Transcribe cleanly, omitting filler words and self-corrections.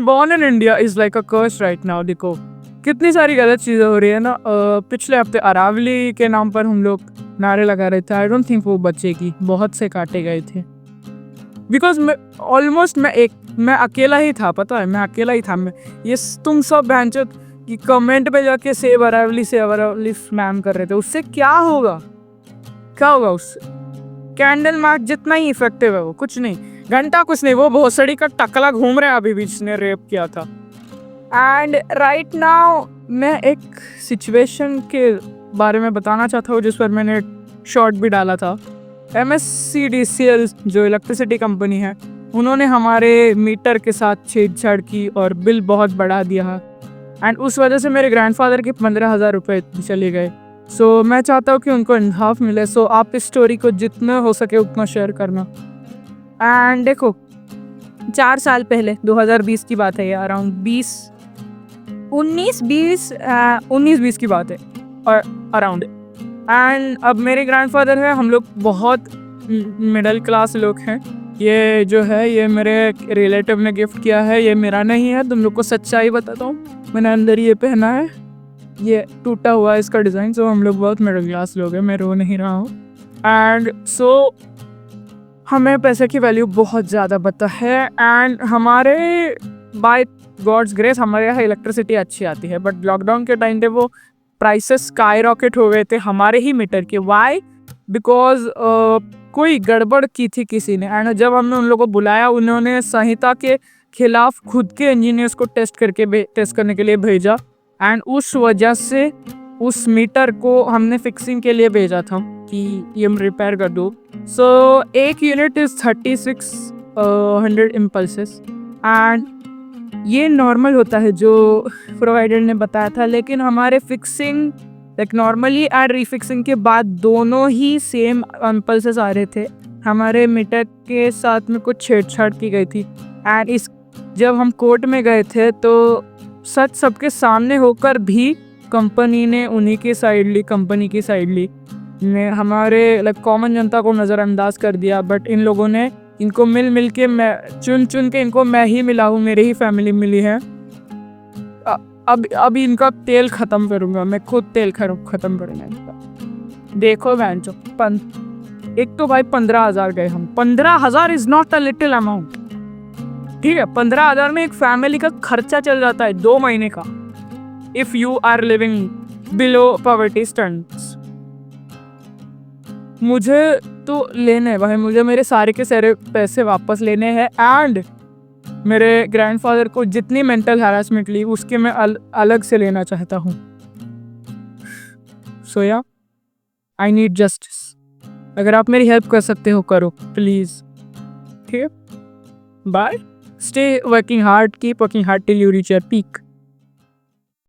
Born in India is like a curse right now. देखो कितनी सारी गलत चीज़ें हो रही है ना। पिछले हफ्ते अरावली के नाम पर हम लोग नारे लगा रहे थे। आई डोंट थिंक वो बचेगी, बहुत से काटे गए थे। बिकॉज मैं अकेला ही था, पता है, मैं अकेला ही था। ये तुम सब बहनचोद कि कमेंट पे जाके सेव अरावली स्पैम कर रहे थे, उससे क्या होगा? क्या होगा उससे? कैंडल मार्क जितना ही इफेक्टिव है वो, कुछ नहीं, घंटा कुछ नहीं। वो भोसड़ी का टकला घूम रहा है अभी भी, जिसने रेप किया था। एंड राइट नाउ मैं एक सिचुएशन के बारे में बताना चाहता हूँ जिस पर मैंने शॉर्ट भी डाला था। MSCDCL जो इलेक्ट्रिसिटी कंपनी है, उन्होंने हमारे मीटर के साथ छेड़छाड़ की और बिल बहुत बढ़ा दिया। एंड उस वजह से मेरे ग्रैंडफादर के 15,000 रुपये चले गए। सो मैं चाहता हूँ कि उनको इंसाफ मिले। सो आप इस स्टोरी को जितना हो सके उतना शेयर करना। एंड देखो 4 साल पहले 2020 की बात है, ये अराउंड 19-20 की बात है और अराउंड। एंड अब मेरे ग्रैंडफादर है, हम लोग बहुत मिडिल क्लास लोग हैं। ये जो है ये मेरे रिलेटिव ने गिफ्ट किया है, ये मेरा नहीं है। तुम लोग को सच्चाई बताता हूँ, मैंने अंदर ये पहना है, ये टूटा हुआ है इसका डिज़ाइन। सो हम लोग बहुत मिडिल क्लास लोग हैं, मैं रो नहीं रहा हूँ। एंड सो हमें पैसे की वैल्यू बहुत ज़्यादा पता है। एंड हमारे बाय गॉड्स ग्रेस हमारे यहाँ इलेक्ट्रिसिटी अच्छी आती है। बट लॉकडाउन के टाइम पे वो प्राइसेस स्काई रॉकेट हो गए थे हमारे ही मीटर के। वाई? बिकॉज कोई गड़बड़ की थी किसी ने। एंड जब हमने उन लोगों को बुलाया, उन्होंने संहिता के खिलाफ खुद के इंजीनियर्स को टेस्ट करने के लिए भेजा। एंड उस वजह से उस मीटर को हमने फिक्सिंग के लिए भेजा था कि ये रिपेयर कर दो। सो एक यूनिट इज़ 3600 इम्पल्सेस। एंड ये नॉर्मल होता है जो प्रोवाइडर ने बताया था। लेकिन हमारे फिक्सिंग लाइक नॉर्मली एंड रीफिक्सिंग के बाद दोनों ही सेम इम्पल्सेस आ रहे थे। हमारे मीटर के साथ में कुछ छेड़छाड़ की गई थी। एंड जब हम कोर्ट में गए थे तो सच सबके सामने होकर भी कंपनी ने उन्हीं की साइड ली, कंपनी की साइड ली। ने हमारे लाइक कॉमन जनता को नज़रअंदाज कर दिया। बट इन लोगों ने इनको मिल के, मैं चुन के इनको मैं ही मिला हूँ, मेरी ही फैमिली मिली है। अब इनका तेल ख़त्म करूँगा मैं, खुद तेल ख़त्म करूँगा इनका। देखो बहन चो, एक तो भाई 15,000 गए हम। 15,000 is not a little amount, ठीक है। 15,000 में एक फैमिली का खर्चा चल जाता है 2 महीने का, if you are living below poverty standards. मुझे तो लेने है भाई, मुझे मेरे सारे के सारे पैसे वापस लेने हैं। एंड मेरे ग्रैंडफादर को जितनी मेंटल हैरेसमेंट ली उसके मैं अलग से लेना चाहता हूँ। सो या आई नीड जस्टिस। अगर आप मेरी हेल्प कर सकते हो करो प्लीज़, ठीक है। Bye. Stay working hard, keep working hard till you reach your peak.